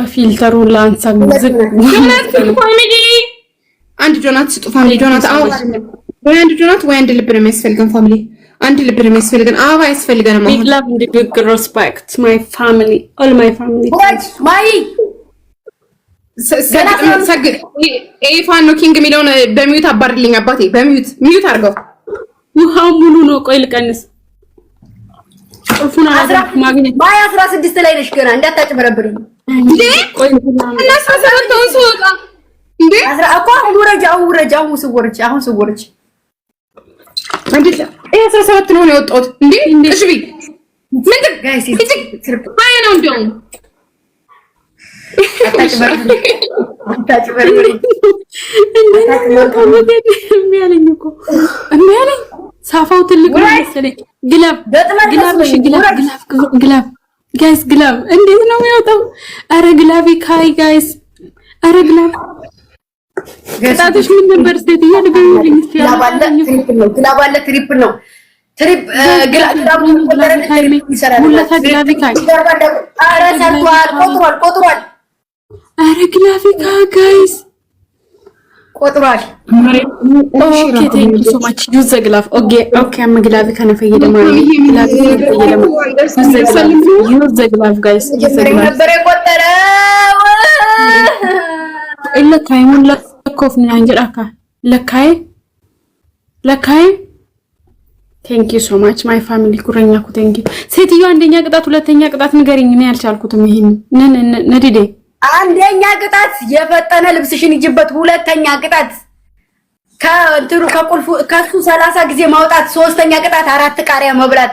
በፊልተሩ ላንሳ ፋሚሊ አንድ ዶናት ስጡ ፋሚሊ ዶናት ወይ አንድ ዶናት ወይ አንድ ልብ ነው የሚያስፈልገን ፋሚሊ አንድ ልብ ነው የሚያስፈልገን አባ ያስፈልገን ማለት ነው love and big respect my family all my family ማይ ሰግድ ኤፋን ነው ኪንግ ሚሊዮን በሚዩት አባርልኝ አባቴ በሚዩት አድርገው ውሃው ሙሉ ነው ቆይ ልቀንስ ቁልፉን ማግኘት ማይ 16 ላይ ነሽ ገና እንዳታጭበረብሪ እንዴ ቆይ እና 17 ነው ሲወጣ እንዴ አቆ አሁን ስወርጭ እንዴ 17 ነው የወጣሁት እንዴ እሺ ቢ ምን ጋይስ አይ ነው እንደው አታጭበርብሪ የሚያለኝ ሳፋው ትልቅ ነው መሰለኝ ግላብ ጋይስ ግላብ እንዴት ነው የሚወጣው አረ ግላቢ ካይ ጋይስ አረ ግላብ ገጣቶች ምን ነበር ሴትዮ ልገኝልኝ ግላብ አለ ትሪፕል ነው ግላብ ይሰራል ሁለታ ግላቢ ካይ አረ ሰርቷል ቆጥሯል አረ ግላቢ ካይ ጋይስ ቆጥሯል ኦኬ ቴንክ ዩ ሶ ማች ዩዝ ዘ ግላቭ ኦኬ አም ግላቭ ከነፈየ ደማ ግላቭ ከነፈየ ደማ ዩዝ ዘ ግላቭ ጋይስ ነበር የቆጠረው ኢላ ታይሙን ለኮፍ ነው አንጀራካ ለካይ ቴንክ ዩ ሶ ማች ማይ ፋሚሊ ኩረኛኩ ቴንክ ዩ ሴትዮ አንደኛ ቅጣት ሁለተኛ ቅጣት ንገሪኝ እኔ ያልቻልኩትም ይሄን ነዲዴ አንደኛ ቅጣት የፈጠነ ልብስሽን ይጅበት ሁለተኛ ቅጣት ከእንትሩ ከቁልፉ ከሱ 30 ጊዜ ማውጣት ሶስተኛ ቅጣት 4 ቃሪያ መብላት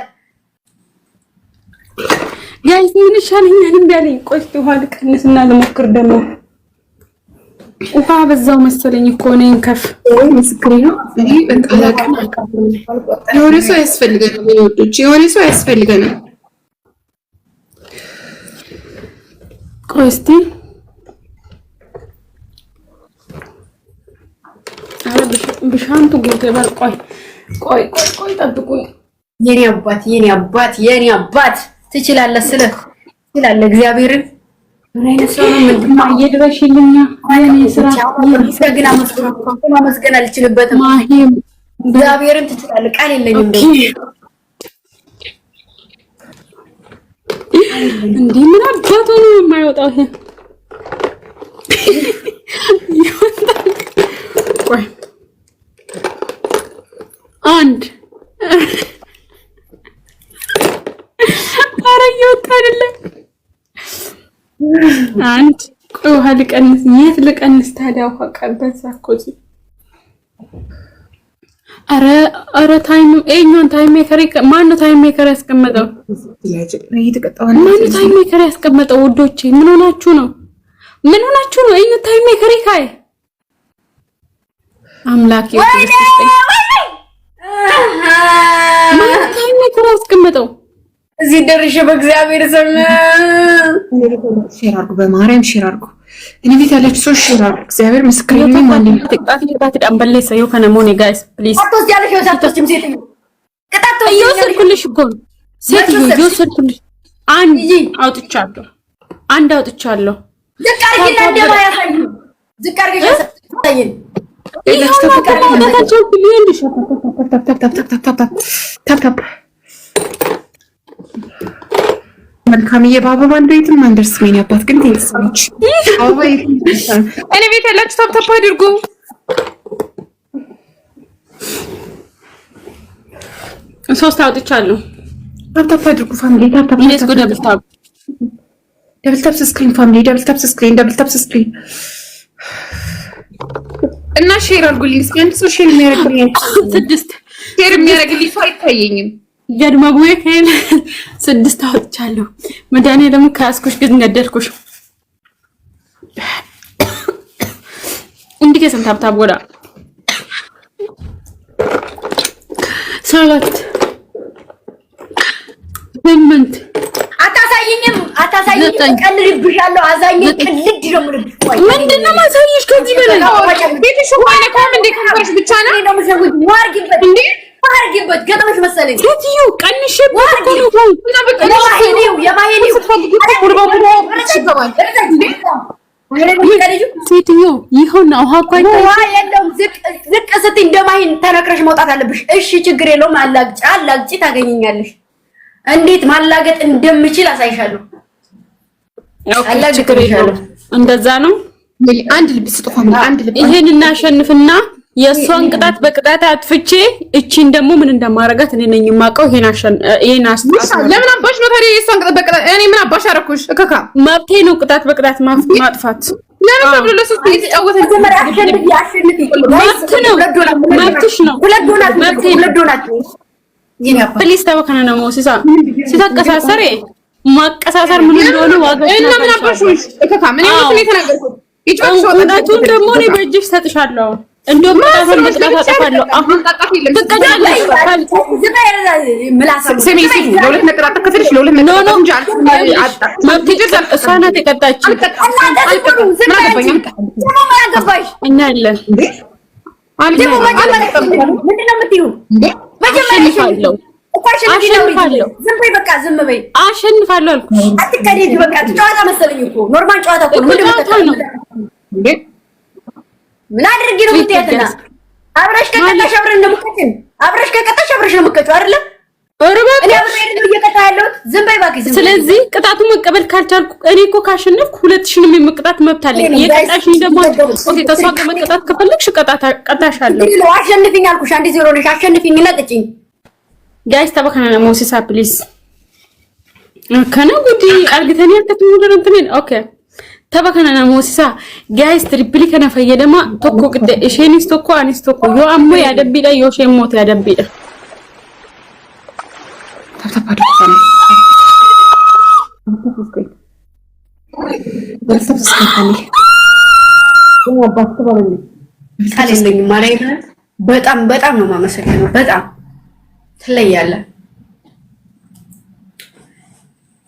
ጋይስ ምን ይሻለኛል እንዴ ቆይ ውሃ ልቀንስና ልሞክር ደግሞ ውሃ በዛው መሰለኝ እኮ ነኝ ከፍ ወይ ምስክሬ ነው እኔ በቃ የሆነ ሰው ያስፈልገናል ወዶች የሆነ ሰው ያስፈልገናል ቆይ እስቲ ብሻንቱ ጎቴ በር ቆይ ጠብቁኝ የኔ አባት ትችላለህ ትችላለህ እግዚአብሔርን ምን አይነት ሰው ነው ምንድነው እየድረሽልኛ የኔ ስራ ግን አመስገን አልችልበትም ማሂም እግዚአብሔርን ትችላለህ ቃል የለኝም እንዴ ምን አባቱ ነው የማይወጣው ቆይ አንድ አረየውት አይደለም አንድ ውሃ ልቀንስ ታዲያ ውሃ ቀበዛ ኮዚ አረ ታይም ኤኛን ታይም ሜከር ማን ነው ታይም ሜከር ያስቀመጠው ታይም ሜከር ያስቀመጠው ወዶቼ ምን ሆናችሁ ነው ኤኛ ታይም ሜከር ካይ አምላክ ይመስገን ማን ታይም ሜከር ያስቀመጠው እዚህ ደርሼ በእግዚአብሔር ስም ሼር አድርጉ በማርያም ሼር አድርጉ እኔ ቤት ያለች ሰው ሼር አድርጉ እግዚአብሔር ምስክሬ ነው ማን ተቃጥታ አንበለ ሰው ከነሞኔ ጋይስ ፕሊዝ አጥቶስ ያለሽ ወጣቶችም ሴት ቅጣቶ እየወሰድኩልሽ እኮ ሴት እየወሰድኩልሽ አንድ አውጥቻለሁ ዝቃርጊና እንደማ ያሳዩ ዝቃርጊ ያሳየን መልካም የባባ ባንዶይትን ማንደርስ ምን ያባት ግን ትንስልች አባ እኔ ቤት ያላችሁ ታፕ አድርጉ ሶስት አውጥቻለሁ ታፕ አድርጉ ፋሚሊ ታፕ ሌትስ ጎ ደብል ታፕ ስክሪን ፋሚሊ ደብል ታፕ ስክሪን እና ሼር አድርጉልኝ እስኪ አንድ ሰው ሼር የሚያደርግልኝ 6 ሼር የሚያደርግልኝ ሰው አይታየኝም ገድማጉዬ ከኔ 6 አውጥቻለሁ መዳኔ ደግሞ ካስኩሽ ግን ገደልኩሽ እንዲህ ከሰንታብታብ ወዳ 7 8 አታሳይኝም ቀልድብሻለሁ አዛኝ ቅልድ ነው ምንድነው ማሳይሽ ከዚህ በላይ ቤትሽ ሆነ ካም እንደ ከፈርሽ ብቻ ነው ነው ምዘውት ማርግበት እንዴ አርጊበት ገጠመሽ መሰለኝ ሴትዮ ቀንሽ ሴትዮ ይኸውና ውሃ እኮ የለውም። ዝቅ ስትይ እንደማይን ተነክረሽ መውጣት አለብሽ። እሺ ችግር የለውም። አላግጪ ታገኘኛለሽ። እንዴት ማላገጥ እንደምችል አሳይሻለሁ። አላግጥሻለሁ። እንደዛ ነው። አንድ ልብ ስጥቷ አንድ ልብ ይሄን እናሸንፍና የሷን ቅጣት በቅጣት አጥፍቼ እቺን ደግሞ ምን እንደማረጋት እኔ ነኝ የማውቀው። ይሄን አስታውስ። ለምን አባሽ ነው ታዲያ የሷን ቅጣት በቅጣት እኔ ምን አባሽ አደረኩሽ? እከካ መብቴ ነው ቅጣት በቅጣት ማጥፋት። ለምን ተብሎ ለሶስት እየተጫወተ መብት ነው። መብትሽ ነው። ሁለት ዶናት ፕሊስ ተበከነ ነው ሲሳ ሲታቀሳሰር ማቀሳሰር ምን እንደሆነ ዋጋው እና ምን አባሽ እከካ ምን ነው የተናገርኩት? ቅጣቱን ደግሞ እኔ በእጅሽ ሰጥሻለሁ። እንደውም ቅጣቱን በቅጣት አጠፋለሁ። አሁን ትቀጫለሽ። ስሚ ለሁለት ነጥብ አጠከተልሽ ለሁለት ነጥብ እንጂ መብት እሷ ናት የቀጣችኝ። እኛ አለን አሸንፋለሁ አልኩሽ። አትቀደጂ በቃ ጨዋታ መሰለኝ እኮ ኖርማል ጨዋታ እኮ ነው። ምን አድርጊ ነው የምትያትና አብረሽ ከቀጣሽ አብረን ነው የምትቀጭን። አብረሽ ከቀጣሽ አብረሽ ነው የምትቀጭው አይደለ? እኔ አብረሽ ነው እየቀጣ ያለሁት። ዝም በይ እባክሽ። ስለዚህ ቅጣቱን መቀበል ካልቻልኩ እኔ እኮ ካሸነፍኩ ሁለትሽንም የመቅጣት መብት አለኝ። የቀጣሽኝ ደግሞ ኦኬ፣ ተሷ ከመቅጣት ከፈለግሽ ቀጣሻለሁ። አሸንፊኝ አልኩሽ። 1-0 ነሽ። አሸንፊኝና ቅጭኝ። ጋይስ ተበከነ ሞሲሳ ፕሊዝ ከነ ጉዲ አርግተኛ ከተሙደረንተን ኦኬ ተበከነ ሞሲሳ ጋይስ ትሪፕሊ ከነ ፈየደማ ቶኮ ቅደ እሺኒስ ቶኮ አኒስ ቶኮ ዮ አሞ ያደቢዳ ዮ ሸሞት ያደቢዳ ታታፓዱ በጣም በጣም ነው የማመሰግነው። በጣም ትለያለህ።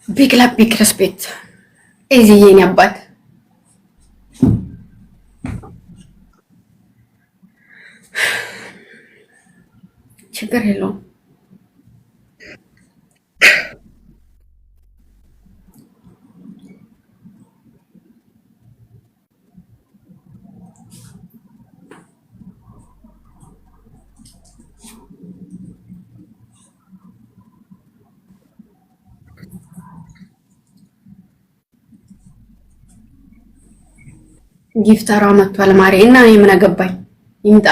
ቢግ ላቭ ቢግ ሪስፔክት እዚህ የኔ አባት ችግር የለውም። ጊፍተሯ መጥቷል ማሬ እና እኔ ምን አገባኝ? ይምጣ